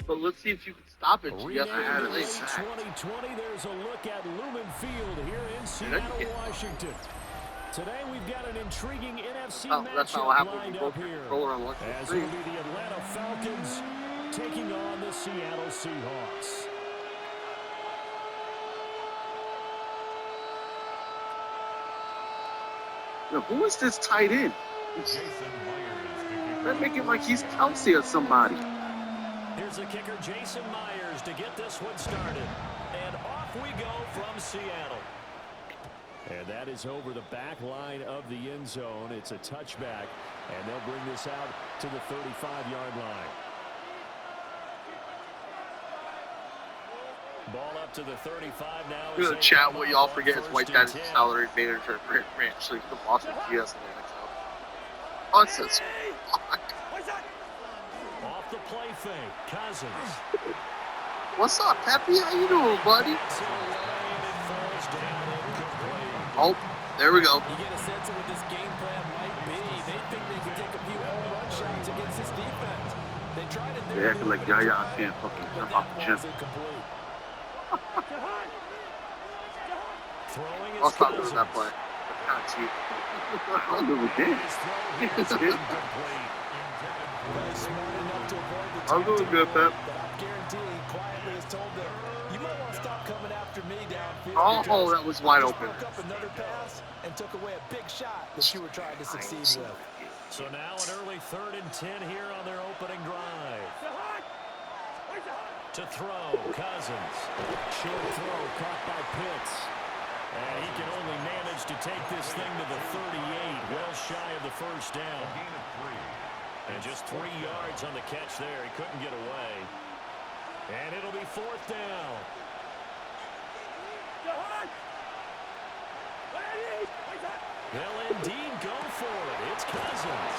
But let's see if you can stop it. You got to have it. 2020, there's a look at Lumen Field here in Seattle, Washington. Today we've got an intriguing NFC matchup lined up here, as it will be the Atlanta Falcons taking on the Seattle Seahawks. Now, who is this tight end? They're making like he's Kelsey or somebody. Here's the kicker, Jason Myers, to get this one started. And off we go from Seattle. And that is over the back line of the end zone. It's a touchback, and they'll bring this out to the 35-yard line. Ball up to the 35 now. I'm going to chat what y'all forget is White Dad's salary manager actually the Boston GS in the NFL. Nonsense. Off the play fake, Cousins. What's up, Peppy? How you doing, buddy? Oh, there we go. You get a sense of what this game plan might be. They think they can take a few home run shots against this defense. They tried it. They're acting like Yaya can't fucking jump off the gym. I'll stop doing that play. That's you. I'll do it again. I'm doing good, Pep. Oh, that was wide open. And took away a big shot that you were trying to succeed with. So now an early 3rd and 10 here on their opening drive. To throw, Cousins. Short throw caught by Pitts. And he can only manage to take this thing to the 38, well shy of the first down. And just 3 yards on the catch there. He couldn't get away. And it'll be 4th down. They'll indeed go for it. It's Cousins.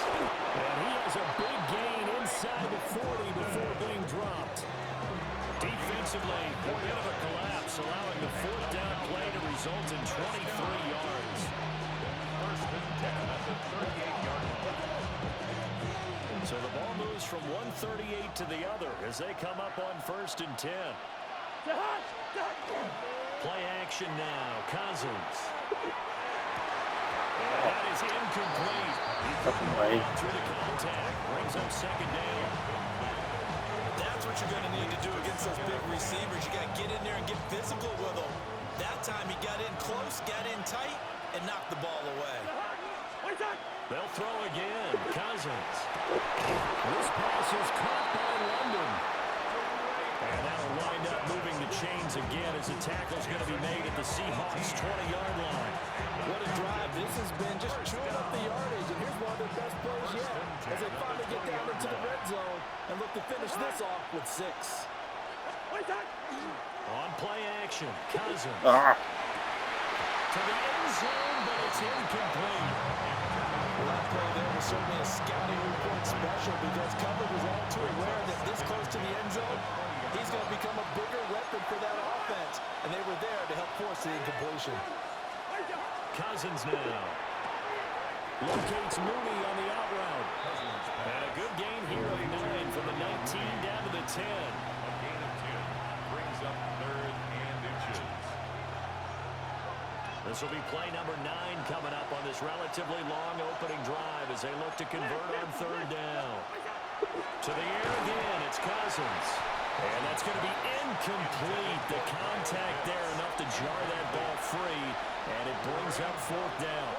And he has a big gain inside the 40 before being dropped. Defensively, a bit of a collapse, allowing the 4th down play to result in 23 yards. First and 10 at the 38-yard line. So the ball moves from 138 to the other as they come up on 1st and 10. Play action now. Cousins. And that is incomplete. Through the contact. Brings up 2nd down. That's what you're going to need to do against those big receivers. You got to get in there and get physical with them. That time he got in close, got in tight, and knocked the ball away. They'll throw again. Cousins. This pass is caught by London. And that'll wind up moving the chains again as the tackle's going to be made at the Seahawks' 20-yard line. What a drive this has been, just chewing up the yardage. And here's one of their best plays yet as they finally get down into the red zone and look to finish this off with 6. On play action, Cousins. To the end zone, but it's incomplete. Well, that play there was certainly a scouting report special because cover was all too aware that this close to the end zone, he's going to become a bigger weapon for that offense. And they were there to help force the incompletion. Cousins now. Locates Mooney on the out route. And a good gain here of 9 from the 19 down to the 10. A gain of 2 brings up 3rd and inches. This will be play number 9 coming up on this relatively long opening drive as they look to convert on 3rd down. To the air again, it's Cousins. And that's going to be incomplete. The contact there enough to jar that ball free, and it brings up 4th down.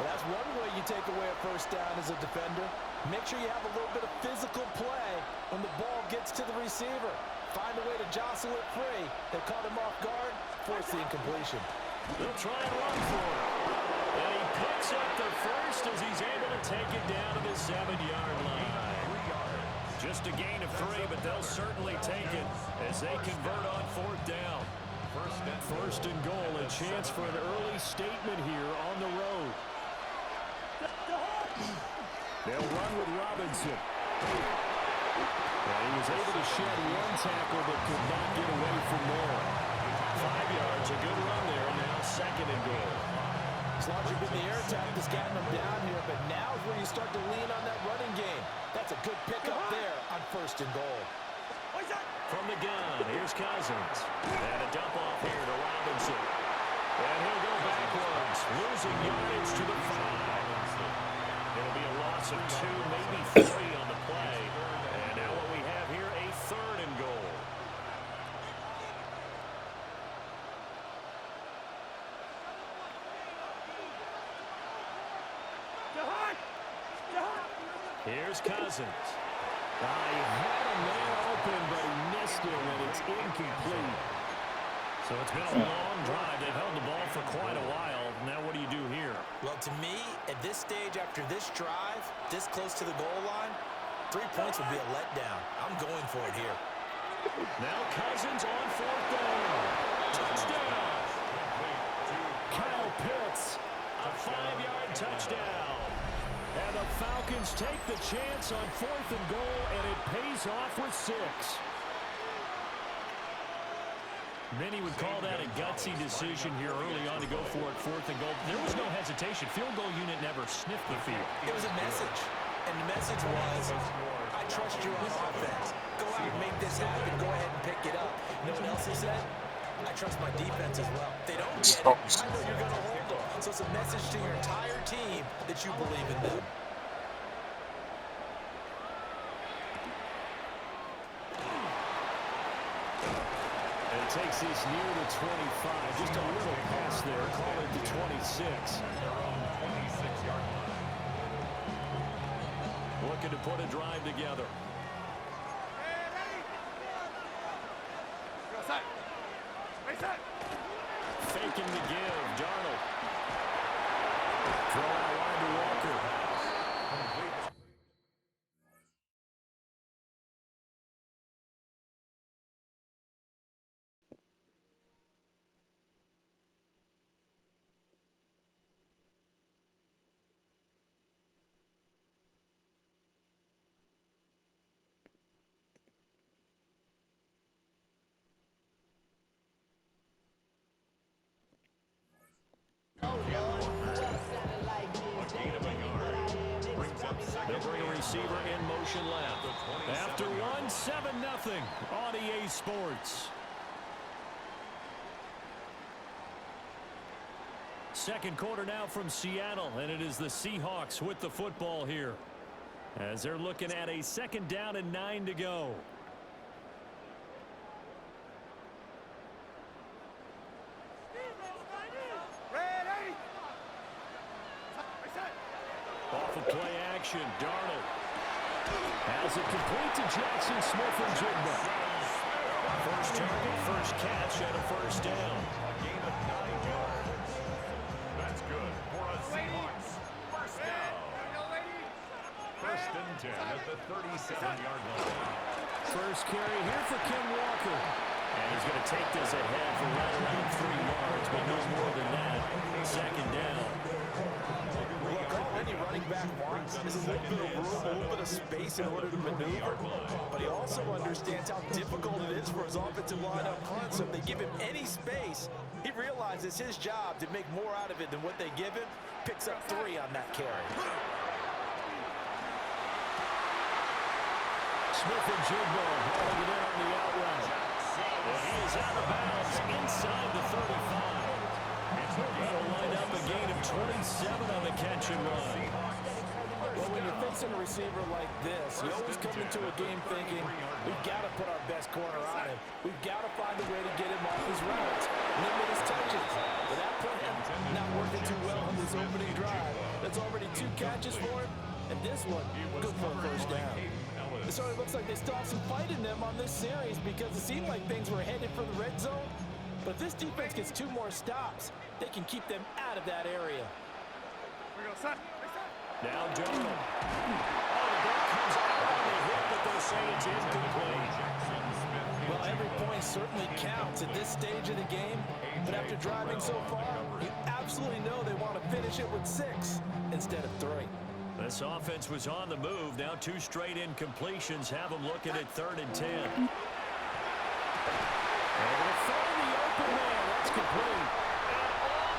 Well, that's one way you take away a first down as a defender. Make sure you have a little bit of physical play when the ball gets to the receiver. Find a way to jostle it free. They caught him off guard, force the incompletion. They'll try and run for it. And he picks up the first as he's able to take it down to the 7-yard line. Just a gain of 3, but they'll certainly take it as they convert on 4th down. First and goal, a chance for an early statement here on the road. They'll run with Robinson. And he was able to shed 1 tackle but could not get away from more. 5 yards, a good run there, and now second and goal. It's largely been the air attack that's gotten them down here, but now is where you start to lean on that running game. That's a good pickup there on first and goal. From the gun, here's Cousins. And a dump off here to Robinson. And he'll go backwards, losing yardage to the 5. It'll be a loss of 2, maybe 3 on the play. And now what we have here, a third and goal. Here's Cousins. He had a man open, but he missed him, and it's incomplete. So it's been a long drive. They've held the ball for quite a while. Now what do you do here? Well, to me, at this stage after this drive, this close to the goal line, 3 points would be a letdown. I'm going for it here. Now Cousins on fourth down. Touchdown. Kyle Pitts, a 5-yard touchdown. And the Falcons take the chance on fourth and goal, and it pays off with 6. Many would call that a gutsy decision here early on to go for it, fourth and goal. There was no hesitation. Field goal unit never sniffed the field. It was a message, and the message was, I trust you on offense. Go out and make this happen. Go ahead and pick it up. You know what else he said? I trust my defense as well. If they don't get it, I know you're going to hold them. So it's a message to your entire team that you believe in them. And it takes this near the 25. Just a little pass there. Call it the 26. Looking to put a drive together. Faking the give. Darnold. Throw out wide to Walker. They'll bring a receiver in motion left. After one, 7-0 on EA Sports. Second quarter now from Seattle, and it is the Seahawks with the football here, as they're looking at a second down and 9 to go. Off of play action, Darnold has it complete to Jackson Smith and Jigba. First target, first catch, and a first down. A gain of 9 yards. That's good for a Seahawks first down. First and 10 at the 37-yard line. First carry here for Ken Walker. And he's going to take this ahead for right around 3 yards, but no more than that. Second down. Any running back wants is a little bit of room, a little bit of space in order to maneuver. But he also understands how difficult it is for his offensive line up front. So if they give him any space, he realizes his job to make more out of it than what they give him. Picks up 3 on that carry. Smith and Jigba hauling it in on the out route. And he is out of bounds inside the 35. That'll line up a gain of 27 on the catch and run. Well, when you're facing a receiver like this, you always come into a game thinking, we've got to put our best corner on him. We've got to find a way to get him off his routes, limit his touches. But that plan not working too well on this opening drive. That's already 2 catches for him, and this one, good for a first down. It sort of looks like they still have some fight in them on this series because it seemed like things were headed for the red zone. But if this defense gets 2 more stops, they can keep them out of that area. Now Darnold. Oh, the ball comes out on the hit, but they'll say it's incomplete. Well, every point certainly counts at this stage of the game. But after driving so far, you absolutely know they want to finish it with 6 instead of 3. This offense was on the move. Now 2 straight incompletions have them looking at 3rd and 10. And they'll find the open man. That's complete. And all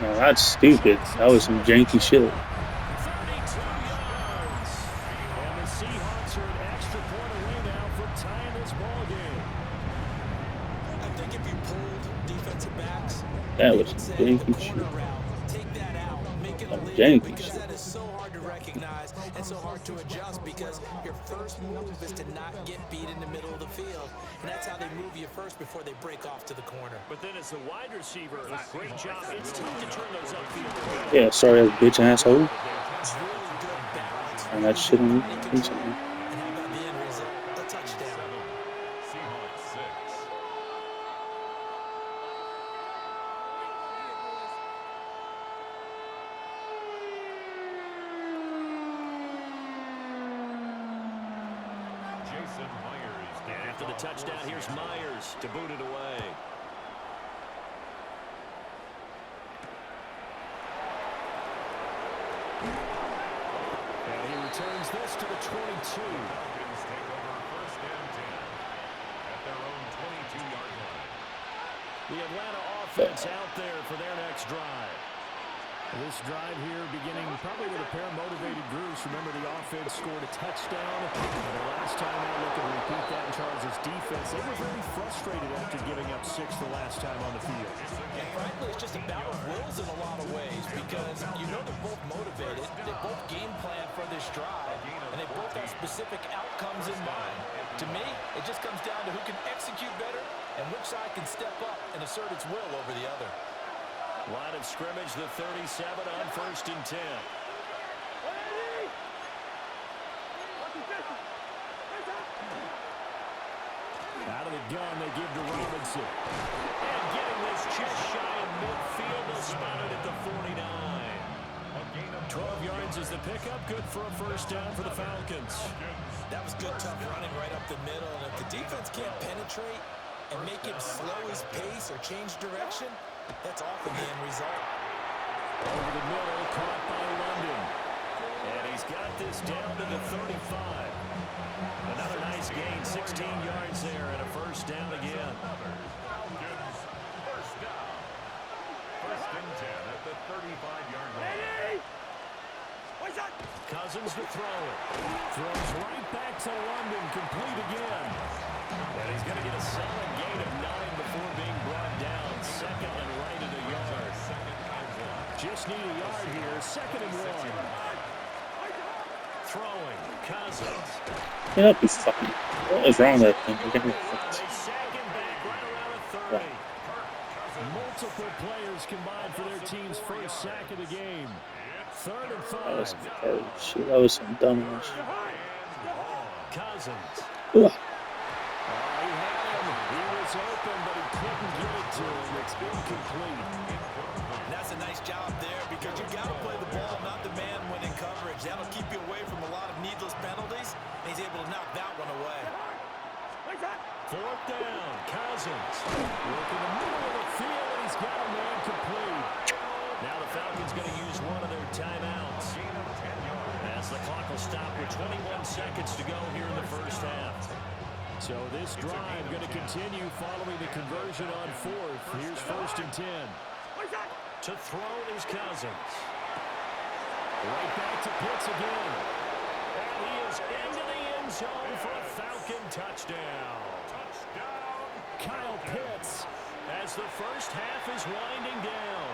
No, that's stupid. That was some janky shit. 32 yards. And the Seahawks are an extra point away now from tying this ball game. I think if you pulled defensive backs, That they was would some say the janky shit. corner route, take that out, make it Some illegal, janky because shit. that is so hard to recognize and so hard to adjust, because your first move is to not get beat in the middle of the field, and that's how they move you first before they break off to the corner. But then as the wide receiver, a great job. It's tough to turn those upfield. Yeah, sorry, that bitch asshole. It's really good balance. And that shit on Body me. control. And how about the end result? A touchdown. Seahawks 6. Jason Myers. And after the touchdown, here's Myers to boot it away. And he returns this to the 22. Falcons take over first and 10 at their own 22-yard line. The Atlanta offense out there for their next drive. This drive here beginning probably with a pair of motivated groups. Remember, the offense scored a touchdown. And the last time out, looking to repeat that in Charles' defense. They were very frustrated after giving up 6 the last time on the field. And frankly, it's just a battle of wills in a lot of ways, because you know they're both motivated. They both game plan for this drive, and they both have specific outcomes in mind. To me, it just comes down to who can execute better and which side can step up and assert its will over the other. Line of scrimmage, the 37 on first and 10. Out of the gun, they give to Robinson. And getting this just shy of midfield, they'll spot it at the 49. A gain of 12 yards is the pickup, good for a first down for the Falcons. That was good, tough running right up the middle, and if the defense can't penetrate and make him slow his pace or change direction, that's often the end result. Over the middle, caught by London. And he's got this down to the 35. Another nice gain, 16 yards there, and a first down again. Falcons first down. First and 10 at the 35-yard line. Cousins to throw it. Throws right back to London, complete again. And he's going to get a solid gain of 9 before being brought down. Second and right at a yard. Just need a yard here. Second and 1. Throwing. Cousins. Yeah, that'd be fucking. What is wrong with that thing? They sack him back right around a 30. Multiple players combined for their team's first sack of the game. Third and 5. That was some retarded shit. That was some dumb ass shit. Cousins. Ugh. He had him. He was open, but he couldn't get it to him. It's incomplete. And that's a nice job there, because you got to play the ball, not the man when in coverage. That'll keep you away from a lot of needless penalties, and he's able to knock that one away. Fourth down. Cousins. Working the middle of the field, and he's got a man complete. Now the Falcons going to use one of their timeouts, as the clock will stop with 21 seconds to go here in the first half. So this drive going to continue following the conversion on fourth. Here's first and 10. To throw is Cousins. Right back to Pitts again. And he is into the end zone for a Falcon touchdown. Kyle Pitts, as the first half is winding down.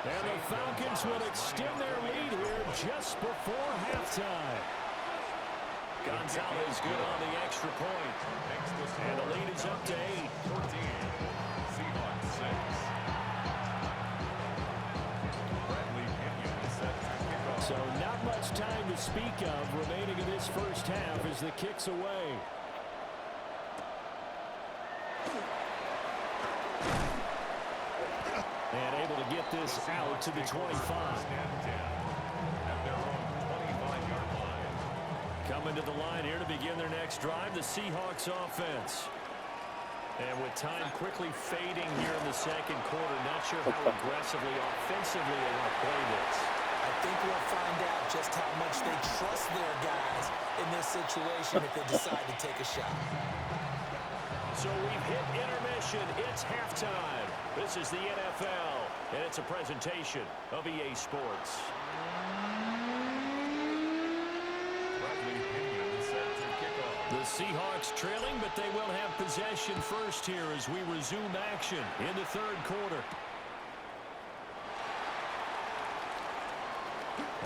And the Falcons will extend their lead here just before halftime. Gonzalez good on the extra point. And the lead is up to 8. 14. Seahawks 6. Bradley Pinion is set to kick off. So not much time to speak of remaining in this first half as the kick's away. And able to get this out to the 25. Coming to the line here to begin their next drive, the Seahawks offense. And with time quickly fading here in the second quarter, not sure how aggressively, offensively they want to play this. I think we'll find out just how much they trust their guys in this situation if they decide to take a shot. So we've hit intermission. It's halftime. This is the NFL, and it's a presentation of EA Sports. The Seahawks trailing, but they will have possession first here as we resume action in the third quarter.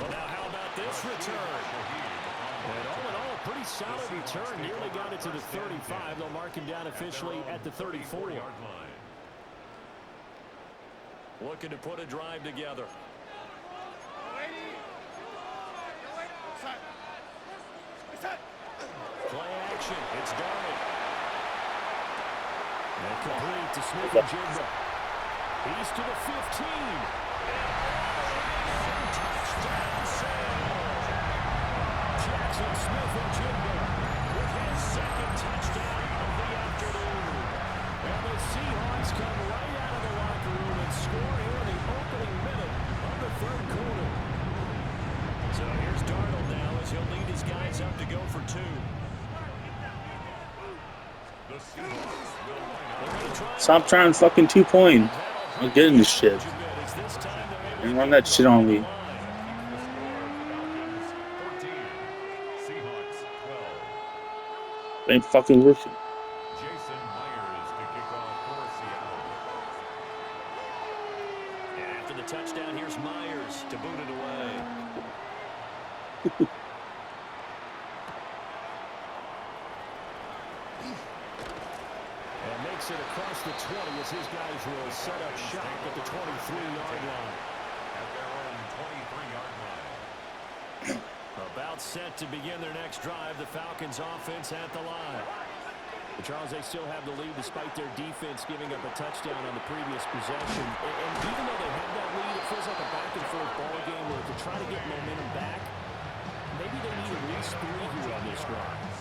Well, now how about this return? And all in all, a pretty solid return. Nearly got it to the 35. They'll mark him down officially at the 34-yard line. Looking to put a drive together. Play action. It's Darnold. And complete to Smith-Njigba. He's to the 15. And touchdown save. Jackson Smith-Njigba with his second touchdown of the afternoon. And the Seahawks come right out of the locker room and score here in the opening minute of the third quarter. So here's Darnold now as he'll lead his guys up to go for two. Stop trying fucking 2-point. I'm getting this shit. And run that shit on me. It ain't fucking working. And after the touchdown, here's Myers to boot it away. And makes it across the 20 as his guys will set up shop at the 23-yard line. At their own 23-yard line. About set to begin their next drive, the Falcons offense at the line. But Charles, they still have the lead despite their defense giving up a touchdown on the previous possession. And even though they have that lead, it feels like a back-and-forth ball game where to try to get momentum back, maybe they need at least 3 here on this drive.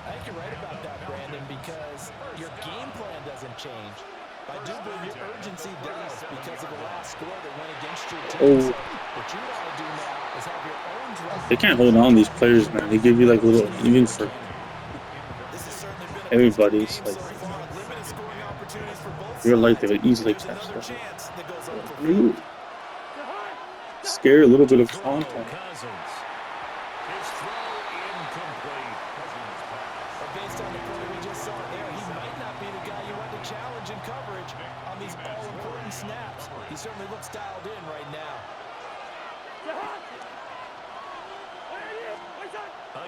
I think you're right about that, Brandon, because your game plan doesn't change. I do believe your urgency does because of the last score that went against your team. So what you want to do now is have your own drive. They can't hold on to these players, man. They give you like a little, even for everybody. It's like real life, they would easily catch that. Ooh. Scare a little bit of contact. His throw incomplete. Based on the play we just saw there, he might not be the guy you want to challenge in coverage on these all-important snaps. He certainly looks dialed in right now.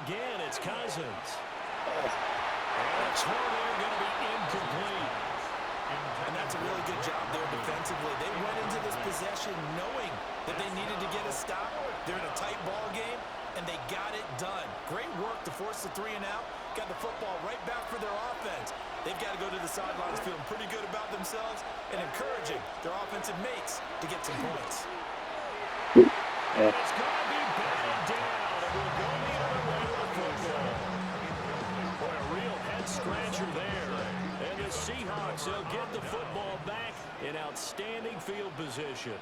Again, it's Cousins. And it's throw there going to be incomplete. And that's a really good job there defensively. They went into this possession knowing that they needed to get a stop. They're in a tight ball game, and they got it done. Great work to force the 3 and out. Got the football right back for their offense. They've got to go to the sidelines feeling pretty good about themselves and encouraging their offensive mates to get some points. Yeah. It's going to be batted down, and we'll go the other way with the football. Boy, a real head-scratcher there. And the Seahawks will get the football back in outstanding field position.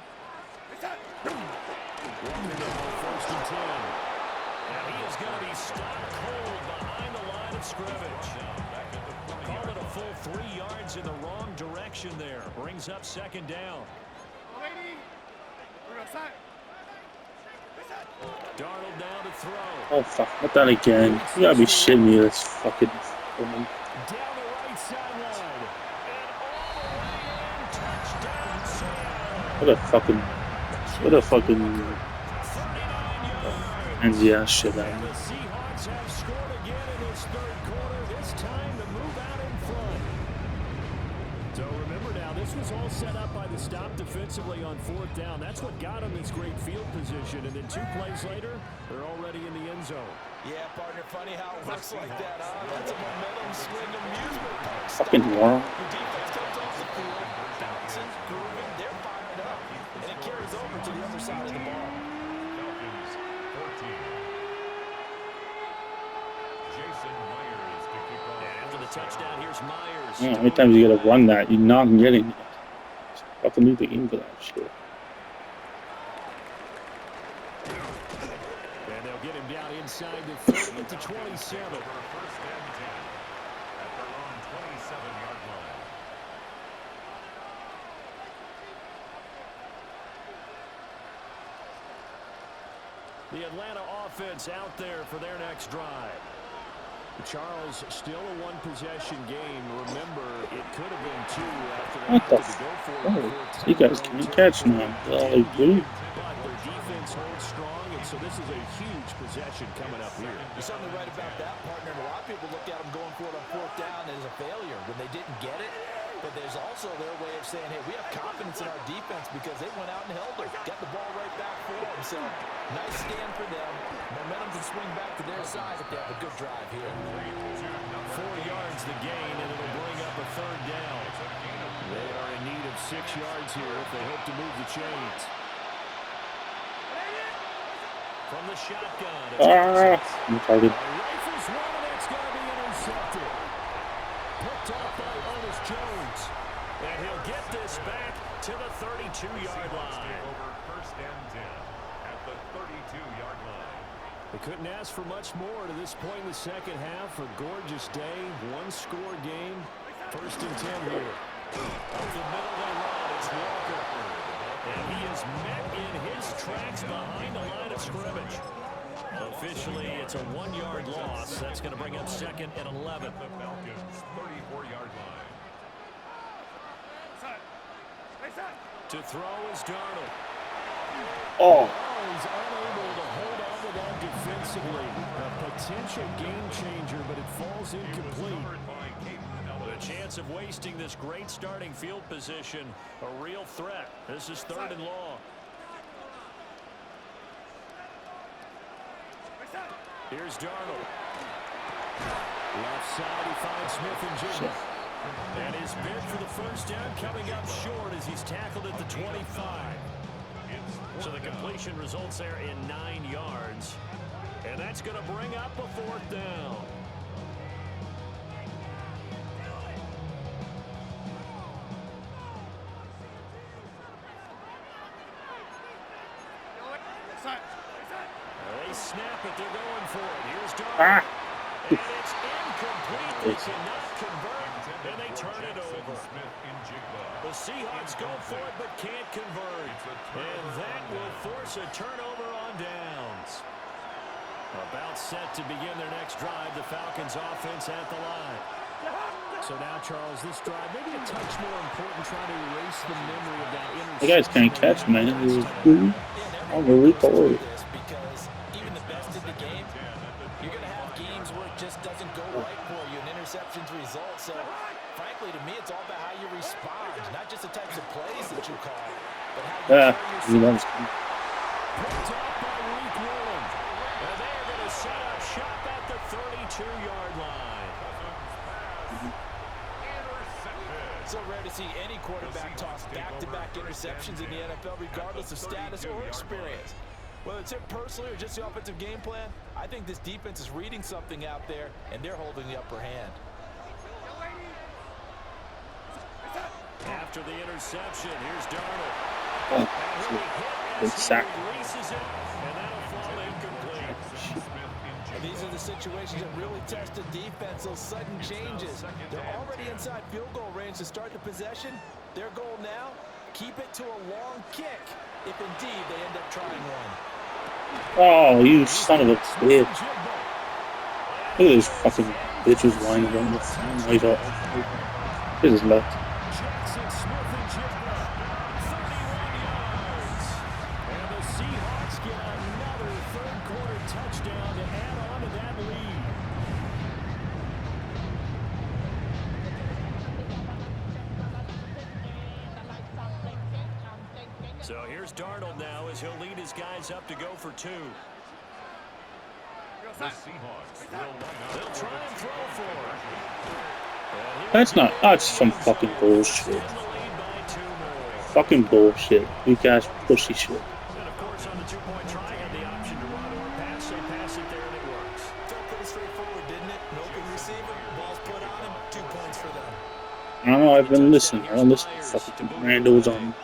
Walking the ball, 1st and 10. And he is going to be stopped cold behind the line of scrimmage. Call it a full 3 yards in the wrong direction there. Brings up 2nd down. Darnold now to throw. Oh fuck, not that again. You gotta be shitting me. That's fucking. Down the right sideline. And all the way in. Touchdown, Sam. What a fucking. And yeah, shit out of The me. Seahawks have scored again in this third quarter. This time to move out in front. So remember now, this was all set up by the stop defensively on 4th down. That's what got them this great field position. And then 2 plays later, they're already in the end zone. Yeah, partner, funny how it works like that, huh? That's a momentum swing amusement park. Fucking moron. The defense comes off the field, bouncing, grooving, they're fired up, and it carries over to the other side of the ball. Falcons 14. Jason Myers to kick off. And after the touchdown, here's Myers. Yeah, how many times you gotta run that? You're not getting it. Fucking move the game for that shit. And they'll get him down inside the 30 to 27. For 1st and 10 at their own 27-yard The Atlanta offense out there for their next drive. Charles, still a one-possession game. Remember, it could have been two after they What the opted to go for it before You guys can't catch now. All blue. But their defense holds strong, and so this is a huge possession coming up here. You're certainly right about that, partner. And a lot of people look at them going for it on fourth down as a failure when they didn't get it. But there's also their way of saying, hey, we have confidence in our defense because they went out and held it. Got the ball right back for them. So, nice stand for them. Momentum can swing back to their side if they have a good drive here. 4 yards the gain, and it'll bring up a third down. They are in need of 6 yards here if they hope to move the chains. From the shotgun. Rifles one, and it's going to be intercepted. Picked up by Ernest Jones. And he'll get this back to the 32-yard line. First and 10 at the 32-yard line. They couldn't ask for much more to this point in the second half. A gorgeous day, one-score game. First and 10 here. Up the middle they run. It's Walker. And he is met in his tracks behind the line of scrimmage. Officially, it's a 1-yard loss. That's going to bring up second and 11. The Falcons' 34-yard line. To throw is Darnold. Oh. He's unable to hold on to that defensively. A potential game changer, but it falls incomplete. The chance of wasting this great starting field position, a real threat. This is third and long. Here's Darnold. Left side, he finds Smith and Jigba. And his bid for the first down coming up short as he's tackled at the 25. So the completion results there in 9 yards. And that's going to bring up a fourth down. They snap it, they're going for it. Here's Darnold. And it's incomplete. They cannot convert, and they turn it over. The Seahawks go for it, but can't convert. And that will force a turnover on downs. About set to begin their next drive, the Falcons offense at the line. So now, Charles, this drive, maybe a touch more important, trying to erase the memory of that interception. You guys can't catch, man. It was blue. I'm really cold. Because even the best in the game, you're going to have games where it just doesn't go right for you, and interceptions result. So, frankly, to me, it's all about how you respond, not just the types of plays that you call, but how you carry yourself. Picked up by Reek Willand. And they are going to set up shop at the 32-yard line. So rare to see any quarterback toss back-to-back interceptions in the NFL, regardless of status or experience. Whether it's him personally or just the offensive game plan, I think this defense is reading something out there, and they're holding the upper hand. After the interception, here's Darnold. Oh, good sack. Releases it, and that'll fall incomplete. And these are the situations that really test the defense, those sudden changes. They're already inside field goal range to start the possession. Their goal now, keep it to a long kick, if indeed they end up trying one. Oh, you son of a bitch. Look at this fucking bitches whining about the phone right up. This is left. Jackson, Smith, and Jigba, 31 yards. And the Seahawks get another third-quarter touchdown to add on to that lead. So here's Darnold now as he'll lead his guys up to go for two. The Seahawks will line up. They'll try and throw for it. That's some fucking bullshit. In the lead by 2 more. Fucking bullshit. You guys pussy shit. And of course, on the two-point try, had the option to run or pass. They pass it there, and it works. Felt pretty straightforward, didn't it? An open receiver, ball's put on him, 2 points for them. I don't know, I've been listening. I don't listen to fucking randos on.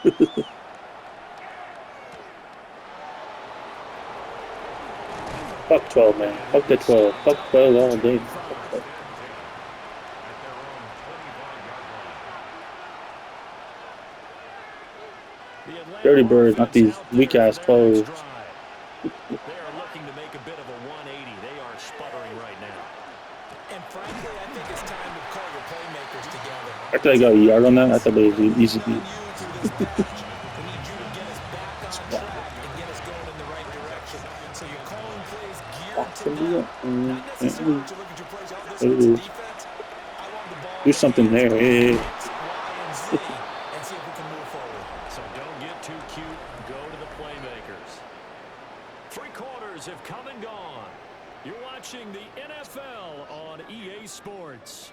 Fuck 12, man. Fuck the 12. Fuck 12 all day. Fuck 12. Dirty birds, not these weak ass 12s. They are looking And frankly, I think it's time to call your playmakers together. After I got a yard on that, I thought it was an easy beat. We need you to get us back on track and get us going in the right direction. So you're calling plays geared to them. Not necessarily to look at your plays. Oh, this is defense. I want the ball. Do something there. Hey. X, Y, and Z, and see if we can move forward. So don't get too cute. Go to the playmakers. 3 quarters have come and gone. You're watching the NFL on EA Sports.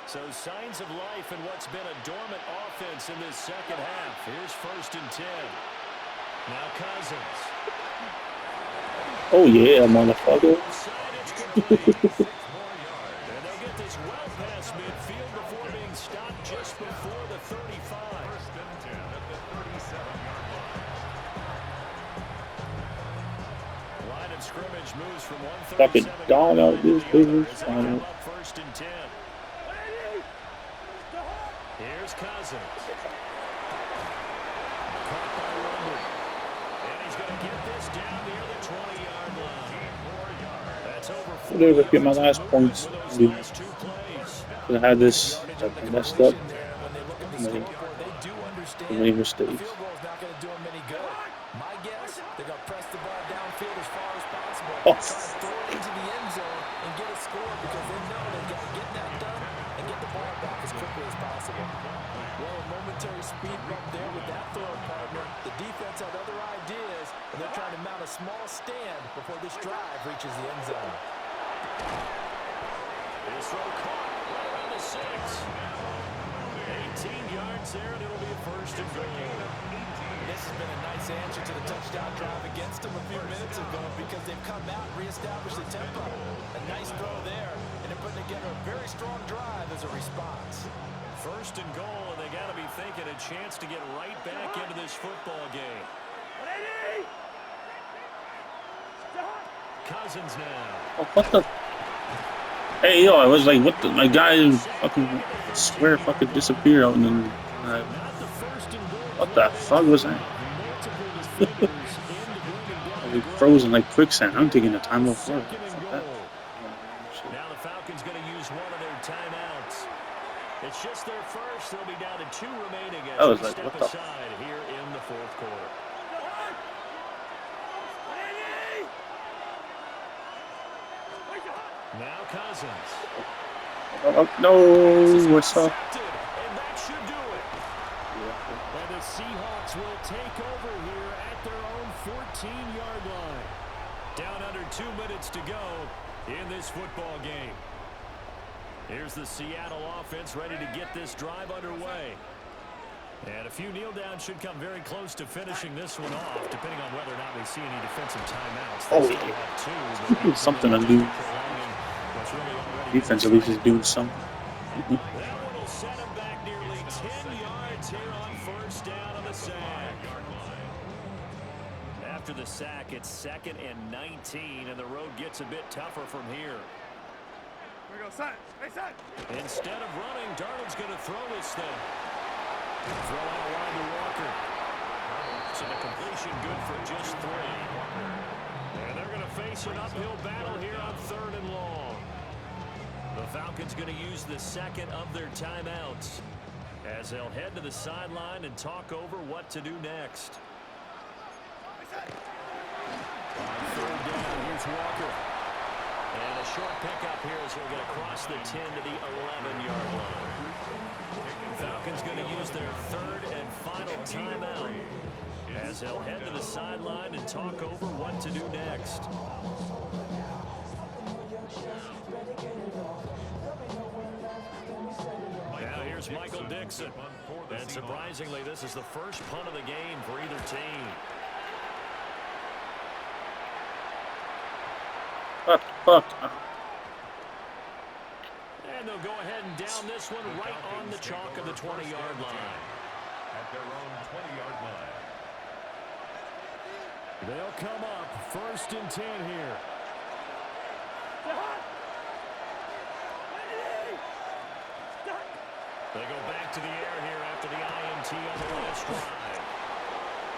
So signs of life in what's been a dormant offense in this second half. Here's 1st and 10. Now Cousins. Oh yeah, motherfucker. And they'll get this well past midfield before being stopped just before the 35. 1st and 10 at the 37-yard line. Line of scrimmage moves from 137. Fucking dog out this business. 1st and 10. Here's Cousins. Caught by Rumble. And he's going to get this down near the 20-yard line. That's over 4 Whatever, get my last points. with those last 2 plays. I had this messed up. They do understand. Many mistakes. Field goal's not going to do them any good. My guess, they're going to press the ball downfield as far as possible. Oh. Try to throw it into the end zone and get a score because they know they've got to get that done and get the ball back as quickly as possible. Well, a momentary speed bump there with that throw partner. The defense had other ideas, and they're trying to mount a small stand before this drive reaches the end zone. This throw caught right around the 6. 18 yards there, and it'll be a 1st and goal. This has been a nice answer to the touchdown drive against them a few minutes ago because they've come out and reestablished the tempo. A nice throw there, and they're putting together a very strong drive as a response. 1st and goal, and they got to be thinking a chance to get right back into this football game. Cousins now. Oh, what the? Hey, yo, I was like, what the? My guy fucking square fucking disappeared out and then. What the fuck was that? I was frozen like quicksand. I'm taking a time off work. Fuck that. Now the Falcons going to use one of their timeouts. It's just their first. They'll be down to 2 remaining as I was they like, step what the? aside here in the 4th quarter. Now Cousins. No, what's up? And that should do it. And the Seahawks will take over here at their own 14-yard line. Down under 2 minutes to go in this football game. Here's the Seattle offense ready to get this drive underway. And a few kneel downs should come very close to finishing this one off, depending on whether or not we see any defensive timeouts. Oh, They still have 2, but something to do. what's really already Defense at least is doing something. that one will set him back nearly 10 yards here on 1st down on the sack. After the sack, it's 2nd and 19, and the road gets a bit tougher from here. Instead of running, Darnold's going to throw this thing. Throw out wide to Walker. So the completion good for just 3. And they're going to face an uphill battle here on 3rd and long. The Falcons going to use the 2nd of their timeouts as they'll head to the sideline and talk over what to do next. On 3rd down, here's Walker. And a short pickup here as we're going to cross the 10 to the 11-yard line. Falcons going to use their 3rd and final timeout as they'll head to the sideline and talk over what to do next. Now here's Michael Dixon. And surprisingly, this is the first punt of the game for either team. Fuck. And they'll go ahead and down this one right on the chalk of the 20-yard line. At their own 20-yard line. They'll come up 1st and 10 here. They go back to the air here after the INT. PAT on the last drive.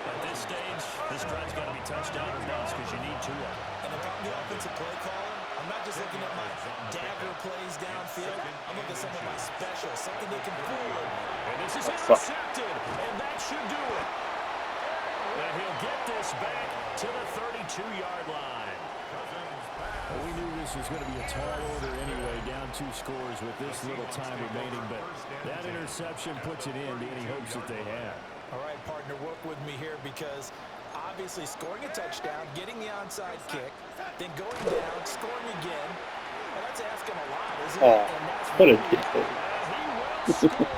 At this stage, this drive's got to be touchdown or bust because you need two of them. And if I'm the offensive play caller, I'm not just looking at my dagger plays downfield. I'm looking at some of my specials, something they can fool. And this is intercepted, and that should do it. And he'll get this back to the 32-yard line. Well, we knew this was going to be a tall order anyway, down 2 scores with this little time remaining, but that interception puts it in to any hopes that they had. All right, partner, work with me here because obviously scoring a touchdown, getting the onside kick, then going down, scoring again. Well, that's asking a lot, isn't it? Oh, And that's what a really dick. He will score.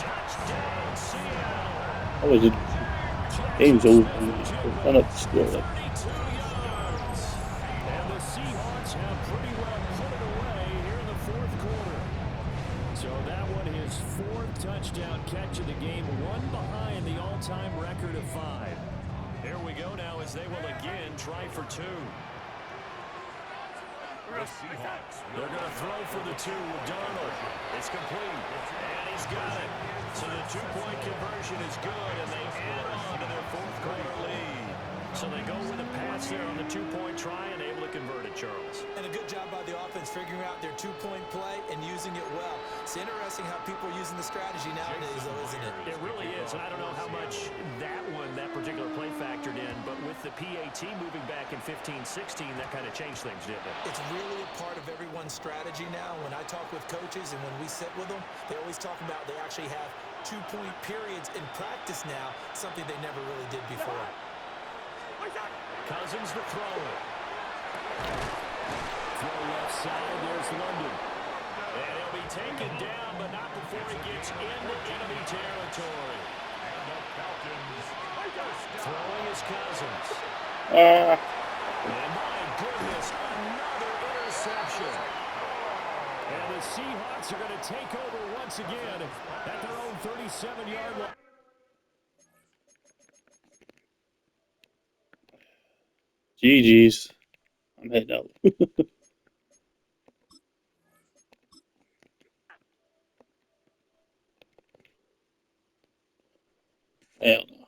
Touchdown, Seattle. That was it. Game's over. Run up the score. 32 yards. And the Seahawks have pretty well put it away here in the fourth quarter. So that one, his 4th touchdown catch of the game, one behind the all-time record of 5. Here we go now as they will again try for 2. The Seahawks. They're going to throw for the 2 with Darnold. It's complete, and he's got it. So the 2-point conversion is good, and they add on to their fourth quarter lead. So they go with a pass there on the 2-point try and able to convert it, Charles. And a good job by the offense figuring out their 2-point play and using it well. It's interesting how people are using the strategy nowadays, though, isn't it? It really is, and I don't know how much that particular play factored in, but with the PAT moving back in 15-16, that kind of changed things, didn't it? It's really a part of everyone's strategy now. When I talk with coaches and when we sit with them, they always talk about they actually have 2-point periods in practice now, something they never really did before. Cousins to throw it. Throw left side, there's London. And he'll be taken down, but not before he gets into enemy territory. And the Falcons. Throwing his Cousins. Ah, And my goodness, another interception. And the Seahawks are going to take over once again at their own 37-yard line. GG's. I'm heading out. Hell no.